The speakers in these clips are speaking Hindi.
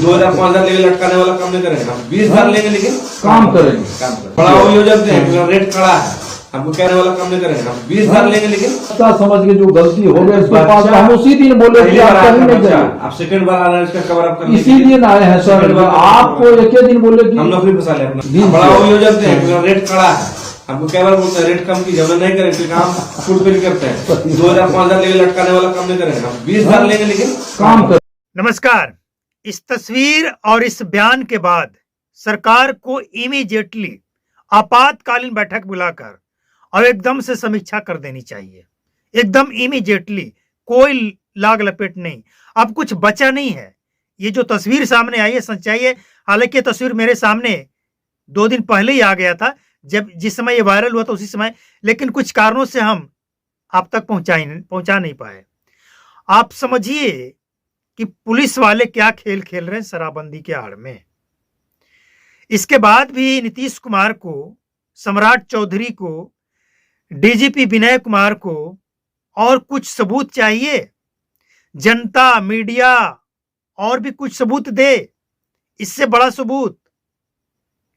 2000-5000 लेके लटकाने वाला काम नहीं करेंगे हम। 20,000 लेंगे लेकिन काम करेंगे। खड़ा हो योजना रेट खड़ा है, हमको कहने वाला काम नहीं करेंगे हम। 20,000 लेंगे लेकिन समझ के जो गलती हो गई उसके पास हम उसी दिन बोले कि आप करनी नहीं चाहिए। आप सेकंड बार आ रहे हैं इसका कवर अप करने इसीलिए ना आए हैं सर। आपको एक ही दिन बोले कि हम नौकरी फंसा ले अपना। बड़ा हो योजना रेट खड़ा है, हमको कई बार बोलते हैं रेट कम कीजिए, हम नहीं करेंगे काम फुलफिल करते हैं। 2000-5000 लेके लटकाने वाला काम नहीं करेंगे हम। 20,000 लेंगे लेकिन काम कर। नमस्कार। इस तस्वीर और इस बयान के बाद सरकार को इमीडिएटली आपातकालीन बैठक बुलाकर और एकदम से समीक्षा कर देनी चाहिए। एकदम इमीडिएटली, कोई लाग लपेट नहीं। अब कुछ बचा नहीं है। ये जो तस्वीर सामने आई है सच्चाई है। हालांकि ये तस्वीर मेरे सामने 2 दिन पहले ही आ गया था, जब जिस समय ये वायरल हुआ था उसी समय, लेकिन कुछ कारणों से हम आप तक पहुंचा नहीं पाए। आप समझिए कि पुलिस वाले क्या खेल खेल रहे हैं शराबबंदी के आड़ में। इसके बाद भी नीतीश कुमार को, सम्राट चौधरी को, डीजीपी विनय कुमार को और कुछ सबूत चाहिए। जनता, मीडिया और भी कुछ सबूत दे। इससे बड़ा सबूत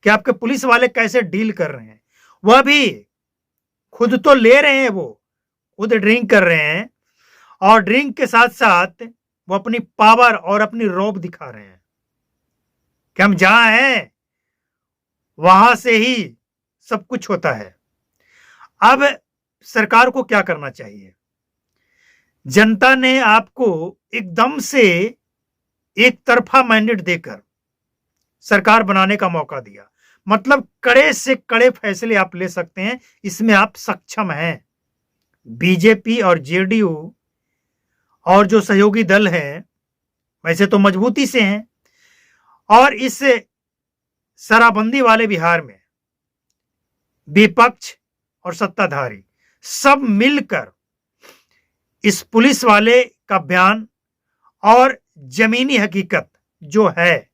कि आपके पुलिस वाले कैसे डील कर रहे हैं। वह भी खुद तो ले रहे हैं, वो खुद ड्रिंक कर रहे हैं और ड्रिंक के साथ साथ वो अपनी पावर और अपनी रौब दिखा रहे हैं कि हम जहां हैं वहां से ही सब कुछ होता है। अब सरकार को क्या करना चाहिए? जनता ने आपको एकदम से एक तरफा मैंडेट देकर सरकार बनाने का मौका दिया। मतलब कड़े से कड़े फैसले आप ले सकते हैं, इसमें आप सक्षम हैं। बीजेपी और जेडीयू और जो सहयोगी दल हैं वैसे तो मजबूती से हैं, और इस शराबबंदी वाले बिहार में विपक्ष और सत्ताधारी सब मिलकर इस पुलिस वाले का बयान और जमीनी हकीकत जो है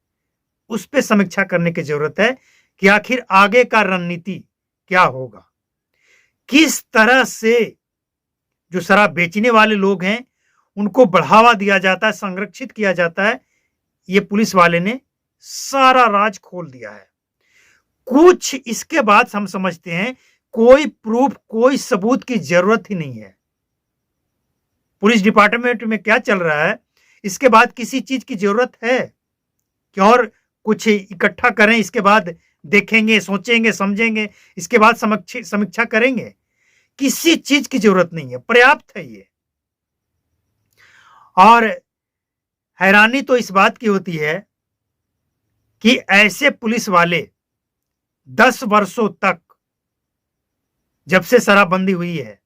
उस पे समीक्षा करने की जरूरत है कि आखिर आगे का रणनीति क्या होगा। किस तरह से जो शराब बेचने वाले लोग हैं उनको बढ़ावा दिया जाता है, संरक्षित किया जाता है। ये पुलिस वाले ने सारा राज खोल दिया है। कुछ इसके बाद हम समझते हैं कोई प्रूफ, कोई सबूत की जरूरत ही नहीं है। पुलिस डिपार्टमेंट में क्या चल रहा है इसके बाद किसी चीज की जरूरत है कि और कुछ इकट्ठा करें, इसके बाद देखेंगे, सोचेंगे, समझेंगे, इसके बाद समीक्षा करेंगे? किसी चीज की जरूरत नहीं है, पर्याप्त है ये। और हैरानी तो इस बात की होती है कि ऐसे पुलिस वाले 10 वर्षों तक, जब से शराबबंदी हुई है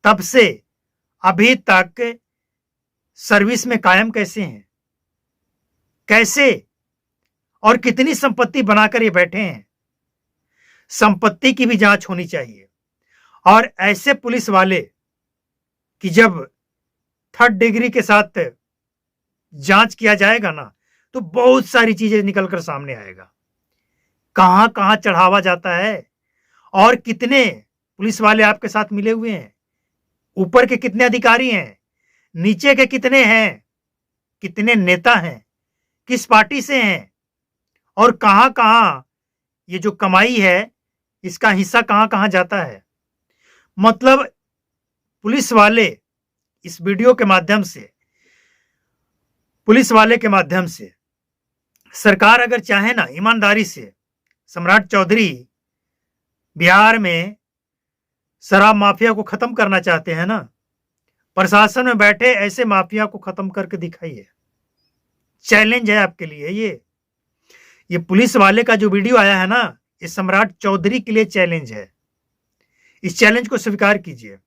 तब से अभी तक सर्विस में कायम कैसे हैं, कैसे और कितनी संपत्ति बनाकर ये बैठे हैं? संपत्ति की भी जांच होनी चाहिए। और ऐसे पुलिस वाले कि जब 3rd डिग्री के साथ जांच किया जाएगा ना तो बहुत सारी चीजें निकलकर सामने आएगा। कहां कहां चढ़ावा जाता है और कितने पुलिस वाले आपके साथ मिले हुए हैं, ऊपर के कितने अधिकारी हैं, नीचे के कितने हैं, कितने नेता हैं, किस पार्टी से हैं, और कहां कहां ये जो कमाई है इसका हिस्सा कहां कहां जाता है। मतलब पुलिस वाले इस वीडियो के माध्यम से, पुलिस वाले के माध्यम से सरकार अगर चाहे ना ईमानदारी से, सम्राट चौधरी बिहार में शराब माफिया को खत्म करना चाहते हैं ना, प्रशासन में बैठे ऐसे माफिया को खत्म करके दिखाइए। चैलेंज है आपके लिए ये पुलिस वाले का जो वीडियो आया है ना, ये सम्राट चौधरी के लिए चैलेंज है। इस चैलेंज को स्वीकार कीजिए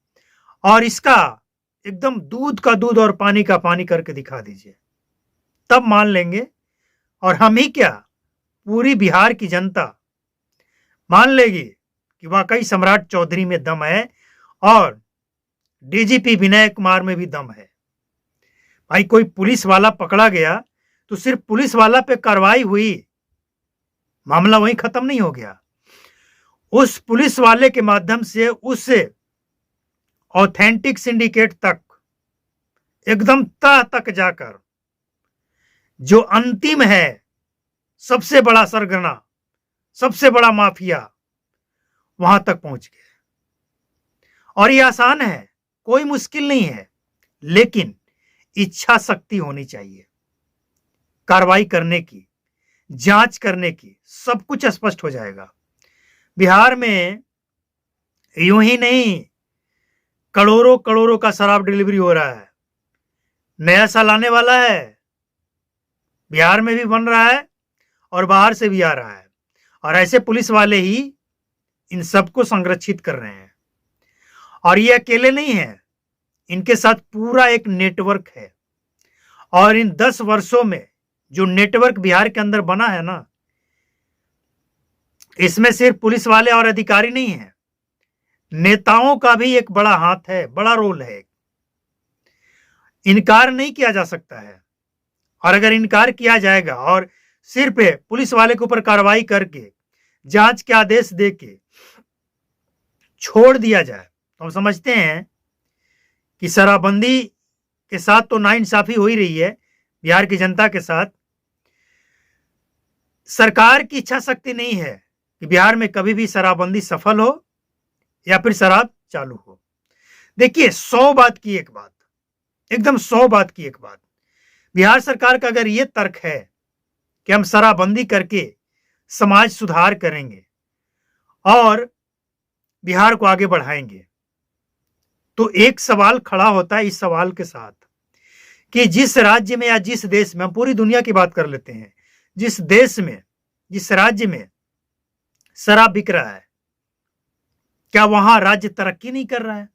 और इसका एकदम दूध का दूध और पानी का पानी करके दिखा दीजिए, तब मान लेंगे। और हम ही क्या, पूरी बिहार की जनता मान लेगी कि वाकई सम्राट चौधरी में दम है और डीजीपी विनय कुमार में भी दम है। भाई कोई पुलिस वाला पकड़ा गया तो सिर्फ पुलिस वाला पे कार्रवाई हुई, मामला वहीं खत्म नहीं हो गया। उस पुलिस वाले के माध्यम से उस ऑथेंटिक सिंडिकेट तक, एकदम तह तक जाकर जो अंतिम है, सबसे बड़ा सरगना, सबसे बड़ा माफिया, वहां तक पहुंच गया। और ये आसान है, कोई मुश्किल नहीं है, लेकिन इच्छा शक्ति होनी चाहिए कार्रवाई करने की, जांच करने की, सब कुछ स्पष्ट हो जाएगा। बिहार में यूं ही नहीं, करोड़ों करोड़ों का शराब डिलीवरी हो रहा है। नया साल आने वाला है, बिहार में भी बन रहा है और बाहर से भी आ रहा है, और ऐसे पुलिस वाले ही इन सबको संरक्षित कर रहे हैं। और ये अकेले नहीं है, इनके साथ पूरा एक नेटवर्क है। और इन 10 वर्षों में जो नेटवर्क बिहार के अंदर बना है ना, इसमें सिर्फ पुलिस वाले और अधिकारी नहीं है, नेताओं का भी एक बड़ा हाथ है, बड़ा रोल है। इनकार नहीं किया जा सकता है। और अगर इनकार किया जाएगा और सिर्फ पुलिस वाले के ऊपर कार्रवाई करके जांच के आदेश देके छोड़ दिया जाए, तो हम समझते हैं कि शराबबंदी के साथ तो नाइंसाफी हो ही रही है बिहार की जनता के साथ। सरकार की इच्छा शक्ति नहीं है कि बिहार में कभी भी शराबबंदी सफल हो या फिर शराब चालू हो। देखिए, 100 बात की एक बात, एकदम 100 बात की एक बात, बिहार सरकार का अगर ये तर्क है कि हम शराबबंदी करके समाज सुधार करेंगे और बिहार को आगे बढ़ाएंगे, तो एक सवाल खड़ा होता है इस सवाल के साथ कि जिस राज्य में या जिस देश में, हम पूरी दुनिया की बात कर लेते हैं, जिस देश में, जिस राज्य में शराब बिक रहा है, क्या वहां राज्य तरक्की नहीं कर रहा है?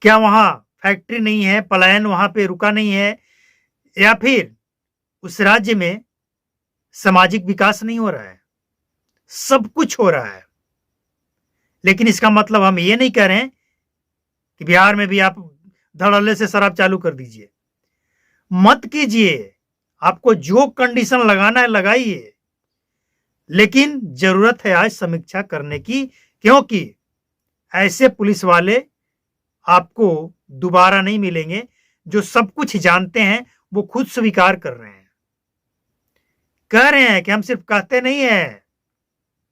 क्या वहां फैक्ट्री नहीं है, पलायन वहां पे रुका नहीं है, या फिर उस राज्य में सामाजिक विकास नहीं हो रहा है? सब कुछ हो रहा है। लेकिन इसका मतलब हम ये नहीं कह रहे हैं कि बिहार में भी आप धड़ल्ले से शराब चालू कर दीजिए, मत कीजिए। आपको जो कंडीशन लगाना है लगाइए, लेकिन जरूरत है आज समीक्षा करने की, क्योंकि ऐसे पुलिस वाले आपको दोबारा नहीं मिलेंगे जो सब कुछ जानते हैं, वो खुद स्वीकार कर रहे हैं, कह रहे हैं कि हम सिर्फ कहते नहीं हैं,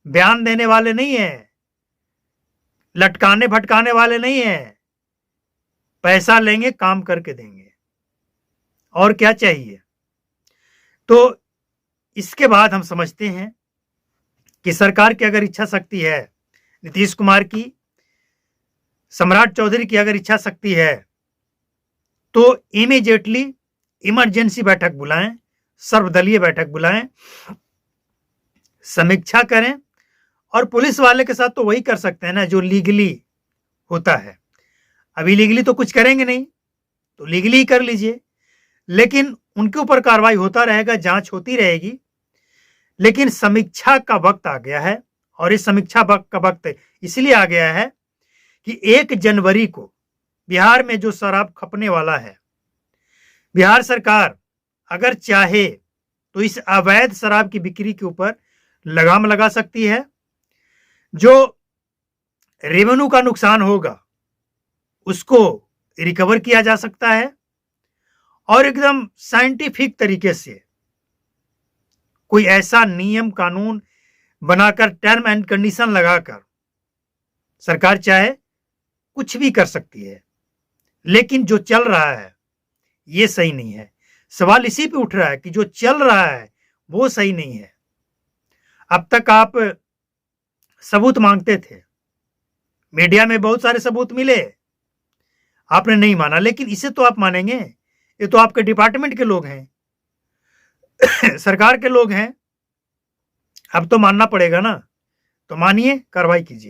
बयान देने वाले नहीं हैं, लटकाने भटकाने वाले नहीं हैं, पैसा लेंगे, काम करके देंगे, और क्या चाहिए। तो इसके बाद हम समझते हैं कि सरकार की अगर इच्छा शक्ति है, नीतीश कुमार की, सम्राट चौधरी की अगर इच्छा शक्ति है, तो इमीडिएटली इमरजेंसी बैठक बुलाएं, सर्वदलीय बैठक बुलाएं, समीक्षा करें। और पुलिस वाले के साथ तो वही कर सकते हैं ना जो लीगली होता है। अभी लीगली तो कुछ करेंगे नहीं, तो लीगली ही कर लीजिए, लेकिन उनके ऊपर कार्रवाई होता रहेगा, जांच होती रहेगी। लेकिन समीक्षा का वक्त आ गया है, और इस समीक्षा का वक्त इसलिए आ गया है कि 1 जनवरी को बिहार में जो शराब खपने वाला है, बिहार सरकार अगर चाहे तो इस अवैध शराब की बिक्री के ऊपर लगाम लगा सकती है। जो रेवेन्यू का नुकसान होगा उसको रिकवर किया जा सकता है, और एकदम साइंटिफिक तरीके से कोई ऐसा नियम कानून बनाकर, टर्म एंड कंडीशन लगाकर सरकार चाहे कुछ भी कर सकती है। लेकिन जो चल रहा है ये सही नहीं है। सवाल इसी पे उठ रहा है कि जो चल रहा है वो सही नहीं है। अब तक आप सबूत मांगते थे, मीडिया में बहुत सारे सबूत मिले, आपने नहीं माना, लेकिन इसे तो आप मानेंगे, ये तो आपके डिपार्टमेंट के लोग हैं, सरकार के लोग हैं, अब तो मानना पड़ेगा ना। तो मानिए, कार्रवाई कीजिए।